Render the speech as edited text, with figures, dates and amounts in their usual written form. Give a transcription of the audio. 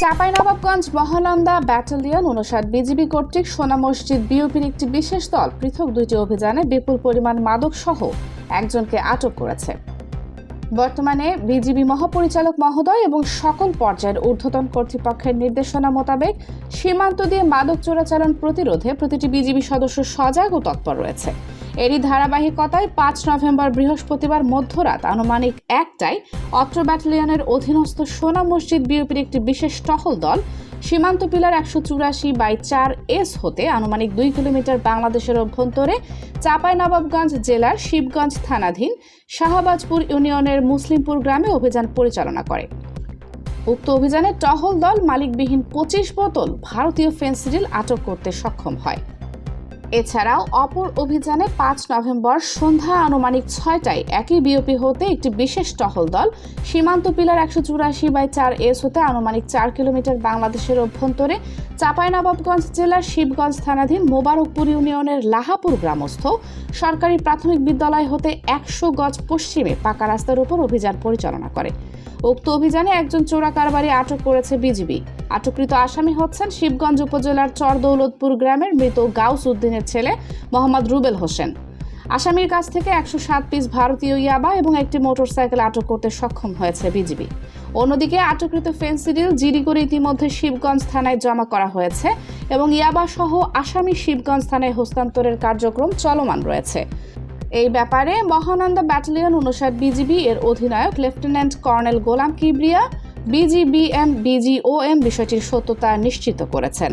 Chapainawabganj Mahananda battalion ৫৯ BGB কর্তৃক সোনা মসজিদ বিওপির একটি বিশেষ দল পৃথক দুইটি অভিযানে বিপুল পরিমাণ মাদক সহ একজনকে আটক করেছে। বর্তমানে বিজিবি মহাপরিচালক মহোদয় এবং সকল পর্যায়ের ঊর্ধ্বতন কর্তৃপক্ষের নির্দেশনা মোতাবেক সীমান্ত দিয়ে মাদক চোরাচালান প্রতিরোধে প্রতিটি বিজিবি সদস্য সজাগ ও তৎপর রয়েছে। এরই ধারাবাহিকতায় ৫ নভেম্বর বৃহস্পতিবার মধ্যরাত আনুমানিক ১টায় অত্র ব্যাটালিয়নের অধীনস্থ সোনা মসজিদ বিওপির একটি বিশেষ টহল দল সীমান্ত পিলার ১৮৪/৪S হতে আনুমানিক ২ কিলোমিটার বাংলাদেশের অভ্যন্তরে চাঁপাইনবাবগঞ্জ জেলার শিবগঞ্জ থানাধীন শাহবাজপুর ইউনিয়নের মুসলিমপুর গ্রামে অভিযান পরিচালনা করে। উক্ত অভিযানে টহল দল মালিকবিহীন ২৫ বোতল ভারতীয় ফেনসিডিল আটক করতে সক্ষম হয়। এছাড়াও অপর অভিযানে ৫ নভেম্বর সন্ধ্যা আনুমানিক ৬টায় একই বিওপি হতে একটি বিশেষ টহল দল সীমান্ত পিলার ১৮৪/৪S হতে আনুমানিক ৪ কিলোমিটার বাংলাদেশের অভ্যন্তরে চাঁপাইনবাবগঞ্জ জেলার শিবগঞ্জ থানাধীন মোবারকপুর ইউনিয়নের লাহাপুর গ্রামস্থ সরকারি প্রাথমিক বিদ্যালয় হতে ১০০ গজ পশ্চিমে পাকা রাস্তার উপর অভিযান পরিচালনা করে। উক্ত অভিযানে একজন চোরা কারবারি আটক করেছে বিজিবি। আটককৃত আসামি হচ্ছেন শিবগঞ্জ উপজেলার চরদৌলতপুর গ্রামের মৃত গাউস উদ্দিনের ছেলে মোহাম্মদ রুবেল হোসেন। আসামির কাছ থেকে ১০৭ পিস ভারতীয় ইয়াবা এবং একটি মোটরসাইকেল আটক করতে সক্ষম হয়েছে বিজিবি। অন্যদিকে আটককৃত ফেনসিডিল জিডি করে ইতিমধ্যে শিবগঞ্জ থানায় জমা করা হয়েছে এবং ইয়াবা সহ আসামি শিবগঞ্জ থানায় হস্তান্তরের কার্যক্রম চলমান রয়েছে। এই ব্যাপারে মহানন্দা ব্যাটালিয়ন ৫৯ বিজিবি এর অধিনায়ক লেফটেন্যান্ট কর্নেল গোলাম কিবরিয়া বিজিবিএম বিষয়টির সত্যতা নিশ্চিত করেছেন।